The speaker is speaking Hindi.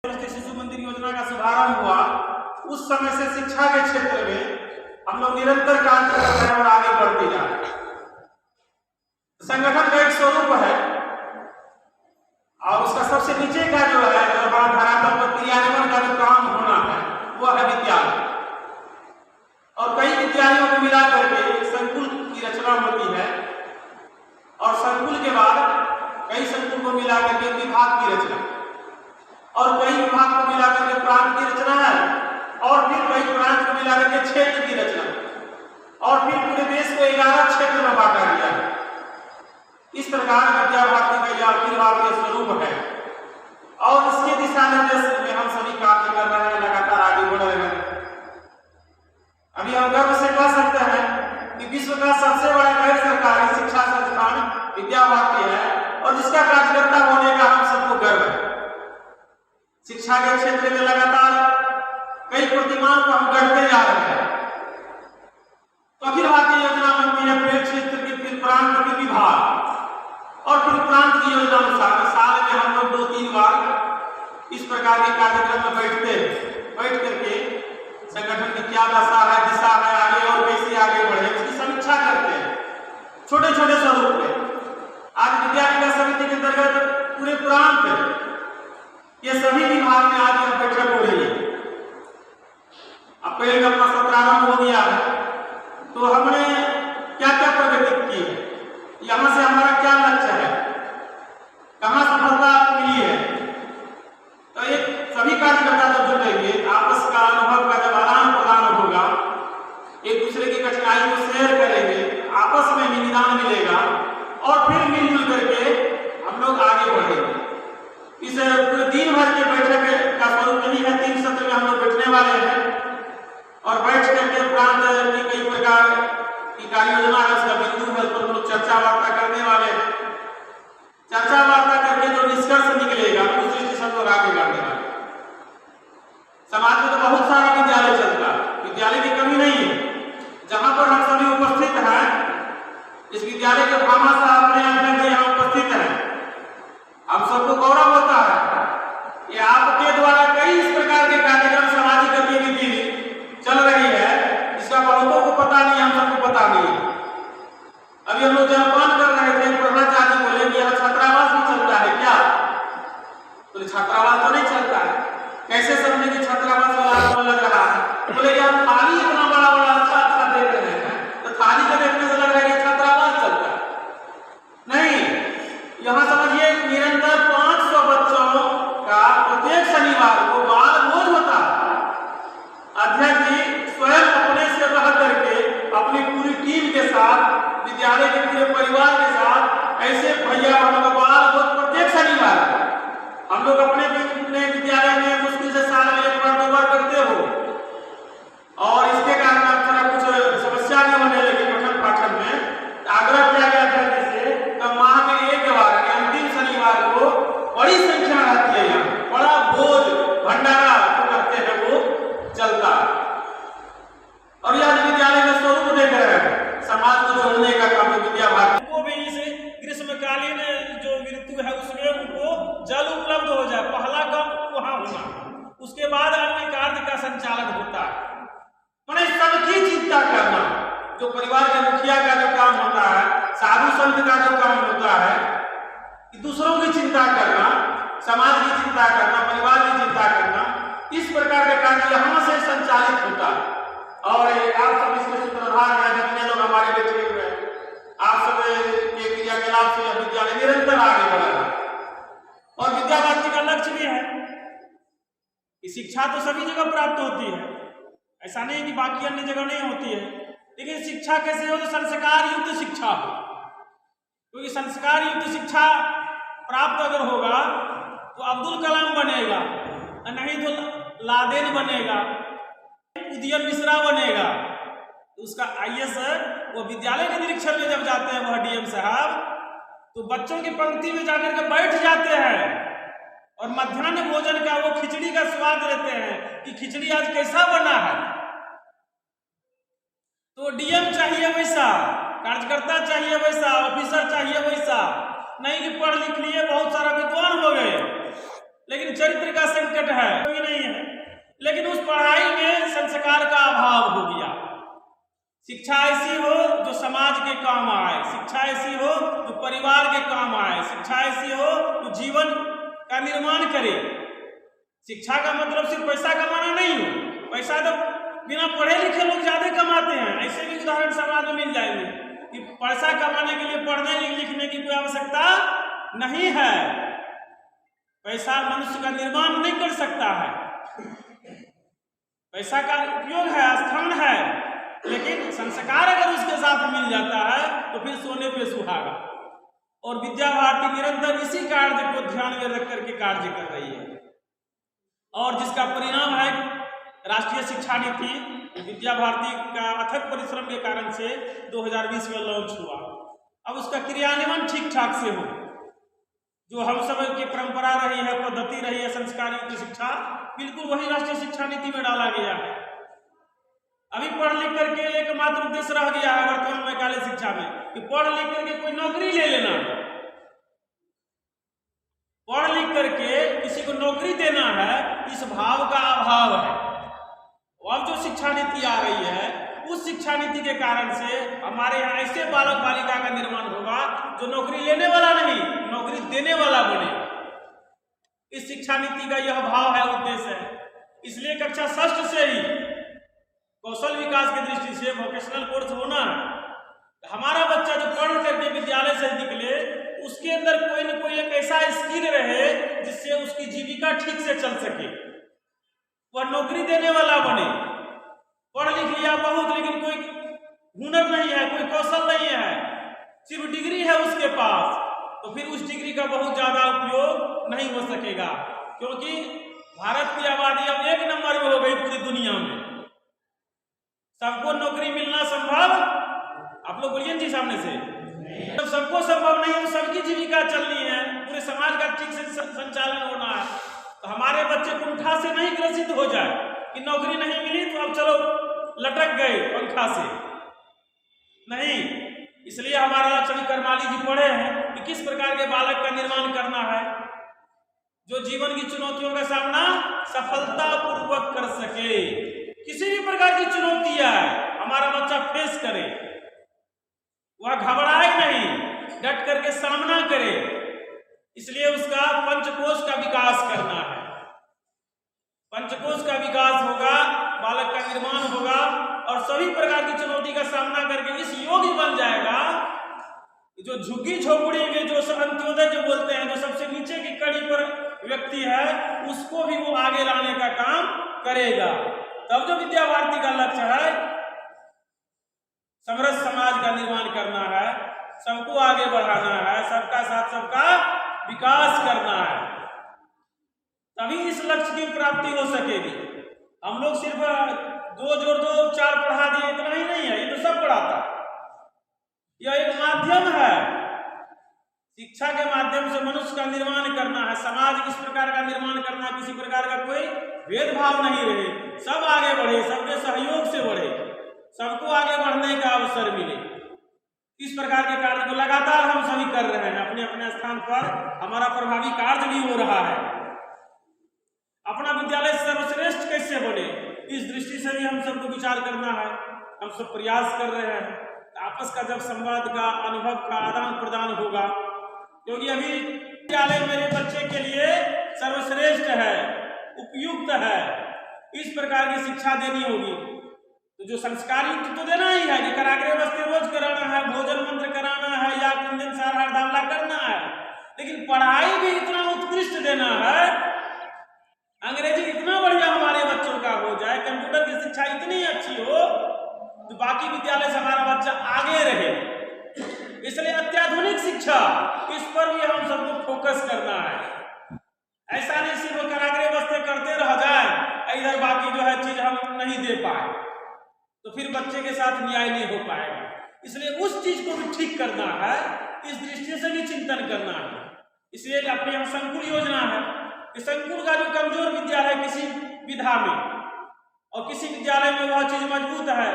शिशु मंदिर योजना का शुभारंभ हुआ, उस समय से शिक्षा के क्षेत्र में हम लोग निरंतर कार्य कर रहे हैं और आगे बढ़ते जा रहे हैं। संगठन का एक स्वरूप है और उसका सबसे नीचे का जो है, जो हमारा धरातल पर क्रियान्वयन का जो काम होना है, वो है विद्यालय। और कई विद्यालयों को मिला करके एक संकुल की रचना होती है और संकुल के बाद कई संकुल को मिला करके विभाग की रचना और कई विभाग को मिला करके प्रांत की रचना है और फिर कई प्रांत को मिला करके क्षेत्र की रचना और फिर पूरे देश को 11 क्षेत्र में बांटा गया है। इस प्रकार विद्या भारती का यह अखिल भारतीय स्वरूप है और इसके दिशा निर्देश में हम सभी कार्य कर रहे हैं, लगातार आगे बढ़ रहे हैं। अभी हम गर्व से कह सकते हैं कि विश्व का सबसे बड़ा गैर सरकारी शिक्षा संस्थान विद्या भारती है और जिसका कार्यकर्ता होने का हम सबको गर्व है। शिक्षा के क्षेत्र में लगातार कई प्रतिमान को हम गढ़ते जा रहे हैं। तो अखिल भारतीय योजना बनती है फिर क्षेत्र की, फिर प्रांत की विभाग और फिर प्रांत की योजना अनुसार साल में हम लोग 2-3 बार इस प्रकार के कार्यक्रम में बैठ करके संगठन की क्या दशा है, दिशा है, आगे और कैसे आगे बढ़े उसकी समीक्षा करते हैं छोटे छोटे स्वरूप में। आज विद्या विकास समिति के अंतर्गत पूरे प्रांत ये सभी विभाग में आज यह बैठक हो रही है। अप्रैल का अपना सत्र आरंभ हो गया है, तो हमने क्या क्या प्रगति की है, यहाँ से हमारा क्या लक्ष्य है, कहाँ सफलता मिली है। तो एक सभी कार्यकर्ता जब जुटेंगे, आपस का अनुभव का जब आदान प्रदान होगा, एक दूसरे की कठिनाई को शेयर करेंगे, आपस में भी निदान मिलेगा और फिर मिलजुल करके हम लोग आगे बढ़ेंगे। इस पूरे दिन भर के बैठक का स्वरूप यही है। 3 सत्र में हम लोग बैठने वाले हैं और बैठ करके प्रांत की कई प्रकार की कार्य योजना है, उसका बिंदु है, उस पर हम लोग चर्चा वार्ता करने वाले हैं। चर्चा वार्ता करके जो निष्कर्ष निकलेगा उस दृष्टि से हम लोग आगे बढ़ने वाले। समाज में तो बहुत सारा विद्यालय चलता है, विद्यालय की कमी नहीं है। जहां पर हम सभी उपस्थित हैं, इस विद्यालय के भामा साहब अपने अंदर से यहाँ उपस्थित हैं, हम सबको गौरव होता है। ये आपके द्वारा कई इस प्रकार के कार्यक्रम सामाजिक गतिविधि चल रही है, इसका बहुतों को पता नहीं, हम सबको पता नहीं है। अभी हम लोग जलपान कर रहे थे, प्रधानाचार्य बोले कि यहाँ छात्रावास भी चलता है क्या? बोले छात्रावास तो नहीं चलता है। कैसे समझे कि छात्रावास वाला लग रहा है? बोले यार थाली इतना बड़ा बड़ा अच्छा दे रहे हैं, तो थाली को देखने से लग रहा है कि छात्रावास चलता है। नहीं, यहाँ समझिए निरंतर 500 बच्चों का प्रत्येक शनिवार को बाल भोज होता है। अध्यक्ष जी स्वयं अपने से रह करके अपनी पूरी टीम के साथ, विद्यालय के पूरे परिवार के साथ ऐसे भैया हम लोग बाल भोज प्रत्येक शनिवार हम लोग अपने विद्यालय में मुश्किल से साल में 1 बार 2 बार करते हो और इसके कारण अब थोड़ा कुछ समस्या नहीं होने लगी पठन पाठन में। आग्रह किया गया अध्यक्ष से, तो माह में 1 बार अंतिम शनिवार को बड़ी संख्या रहती है, यहाँ बड़ा भोज भंडारा जो कहते हैं वो चलता है। और यह विद्यालय का स्वरूप देख रहे हैं, समाज को जोड़ने का काम विद्या भारती को भी इस ग्रीष्मकालीन जो ऋतु है उसमें उनको जल उपलब्ध हो जाए, पहला काम वहां होना, उसके बाद अन्य कार्य का संचालन होता है। मैंने सबकी चिंता करना, जो परिवार के मुखिया का जो काम होता है, साधु संत का जो काम होता है, कि दूसरों की चिंता करना, समाज की चिंता करना, परिवार की चिंता करना, इस प्रकार का कार्य यहाँ से संचालित होता है। और आप सब इसके सूत्रधार हैं, जितने लोग हमारे बैठे हुए हैं, आप सब के क्रियाकलाप से विद्यालय निरंतर आगे बढ़ रहा है। और विद्या भारती का लक्ष्य भी है कि शिक्षा तो सभी जगह प्राप्त होती है, ऐसा नहीं कि बाकी अन्य जगह नहीं होती है, लेकिन शिक्षा कैसे हो तो संस्कार युक्त शिक्षा हो, क्योंकि संस्कार युक्त शिक्षा प्राप्त अगर होगा तो अब्दुल कलाम बनेगा, नहीं तो लादेन बनेगा, उदयन मिश्रा बनेगा। तो उसका आईएएस वो विद्यालय के निरीक्षण में जब जाते हैं वह डीएम साहब, तो बच्चों की पंक्ति में जाकर के बैठ जाते हैं और मध्याह्न भोजन का वो खिचड़ी का स्वाद लेते हैं कि खिचड़ी आज कैसा बना है। तो डीएम चाहिए वैसा, कार्यकर्ता चाहिए वैसा, ऑफिसर चाहिए वैसा, नहीं कि पढ़ लिख लिए बहुत सारा विद्वान हो गए, लेकिन चरित्र का संकट है। शिक्षा ऐसी हो जो समाज के काम आए, शिक्षा ऐसी हो जो परिवार के काम आए, शिक्षा ऐसी हो जो जीवन का निर्माण करे। शिक्षा का मतलब सिर्फ पैसा कमाना नहीं हो। पैसा तो बिना पढ़े लिखे लोग ज्यादा कमाते हैं, ऐसे भी उदाहरण समाज में मिल जाएंगे कि पैसा कमाने के लिए पढ़ने लिखने की कोई आवश्यकता नहीं है। पैसा मनुष्य का निर्माण नहीं कर सकता है। पैसा का उपयोग है, स्थान है, लेकिन संस्कार अगर उसके साथ मिल जाता है तो फिर सोने पे सुहागा। और विद्या भारती निरंतर इसी कार्य को ध्यान में रख करके कार्य कर रही है, और जिसका परिणाम है राष्ट्रीय शिक्षा नीति विद्या भारती का अथक परिश्रम के कारण से 2020 में लॉन्च हुआ। अब उसका क्रियान्वयन ठीक ठाक से हो, जो हम सब की परंपरा रही है, पद्धति रही है, संस्कार युक्त शिक्षा, बिल्कुल वही राष्ट्रीय शिक्षा नीति में डाला गया है। अभी पढ़ लिख करके एकमात्र उद्देश्य रह गया है वर्तमान में काले शिक्षा में कि पढ़ लिख करके कोई नौकरी ले लेना, पढ़ लिख करके किसी को नौकरी देना है, इस भाव का अभाव है। अब जो शिक्षा नीति आ रही है, उस शिक्षा नीति के कारण से हमारे यहाँ ऐसे बालक बालिका का निर्माण होगा जो नौकरी लेने वाला नहीं, नौकरी देने वाला बने। इस शिक्षा नीति का यह भाव है, उद्देश्य है। इसलिए कक्षा 6 से ही कौशल विकास की दृष्टि से वोकेशनल कोर्स होना है। हमारा बच्चा जो पढ़ करके विद्यालय से निकले, उसके अंदर कोई न कोई एक ऐसा स्किल रहे जिससे उसकी जीविका ठीक से चल सके, वह नौकरी देने वाला बने। पढ़ लिख लिया बहुत, लेकिन कोई हुनर नहीं है, कोई कौशल नहीं है, सिर्फ डिग्री है उसके पास, तो फिर उस डिग्री का बहुत ज्यादा उपयोग नहीं हो सकेगा, क्योंकि भारत की आबादी अब 1 नंबर में हो गई पूरी दुनिया में। सबको नौकरी मिलना संभव, आप लोग बोलिए जी सामने से, जब सबको संभव नहीं है, सबकी जीविका चलनी है, पूरे समाज का ठीक से संचालन होना है, तो हमारे बच्चे कुंठा से नहीं ग्रसित हो जाए कि नौकरी नहीं मिली तो अब चलो लटक गए पंखा से, नहीं। इसलिए हमारा लक्ष्य करमाली जी पढ़े हैं कि किस प्रकार के बालक का निर्माण करना है जो जीवन की चुनौतियों का सामना सफलता पूर्वक कर सके। किसी भी प्रकार की चुनौतियां हमारा बच्चा फेस करे, वह घबराए नहीं, डट करके सामना करे। इसलिए उसका पंचकोश का विकास करना है। पंचकोश का विकास होगा, बालक का निर्माण होगा और सभी प्रकार की चुनौती का सामना करके इस योग्य बन जाएगा। जो झुग्गी झोपड़ी में जो अंत्योदय जो बोलते हैं, जो सबसे नीचे की कड़ी पर व्यक्ति है, उसको भी वो आगे लाने का काम करेगा। तब जो विद्या भारती का लक्ष्य है, समृद्ध समाज का निर्माण करना है, सबको आगे बढ़ाना है, सबका साथ सबका विकास करना है, तभी इस लक्ष्य की प्राप्ति हो सकेगी। हम लोग सिर्फ 2 जोड़ 2 4 पढ़ा दिए, इतना ही नहीं है, ये तो सब पढ़ाता। यह एक माध्यम है, शिक्षा के माध्यम से मनुष्य का निर्माण करना है, समाज इस प्रकार का निर्माण करना, किसी प्रकार का कोई भेदभाव नहीं रहे, सब आगे बढ़े, सबके सहयोग से बढ़े, सबको आगे बढ़ने का अवसर मिले। इस प्रकार के कार्य को लगातार हम सभी कर रहे हैं, अपने अपने स्थान पर हमारा प्रभावी कार्य भी हो रहा है। अपना विद्यालय सर्वश्रेष्ठ कैसे बने, इस दृष्टि से भी हम सबको विचार करना है। हम सब प्रयास कर रहे हैं, आपस का जब संवाद का अनुभव का आदान प्रदान होगा, क्योंकि अभी विद्यालय मेरे बच्चे के लिए सर्वश्रेष्ठ है, उपयुक्त है, इस प्रकार की शिक्षा देनी होगी। तो जो संस्कार युक्त तो देना ही है कि कराग्रे वस्ते रोज कराना है, भोजन मंत्र कराना है, या कुंजन सार हरदामला करना है, लेकिन पढ़ाई भी इतना उत्कृष्ट देना है, अंग्रेजी इतना बढ़िया हमारे बच्चों का हो जाए, कंप्यूटर की शिक्षा इतनी अच्छी हो तो बाकी विद्यालय से हमारा बच्चा आगे रहे। इसलिए अत्याधुनिक शिक्षा, इस पर भी हम सबको फोकस करना है। ऐसा नहीं सिर्फ कराग्रे वस्ते करते रह जाए, इधर बाकी जो है चीज हम नहीं दे पाए, तो फिर बच्चे के साथ न्याय नहीं हो पाएगा। इसलिए उस चीज को भी ठीक करना है, इस दृष्टि से भी चिंतन करना है। इसलिए अपने यहाँ संकुल योजना है कि संकुल का जो कमजोर विद्यालय किसी विधा में और किसी विद्यालय में वह चीज मजबूत है,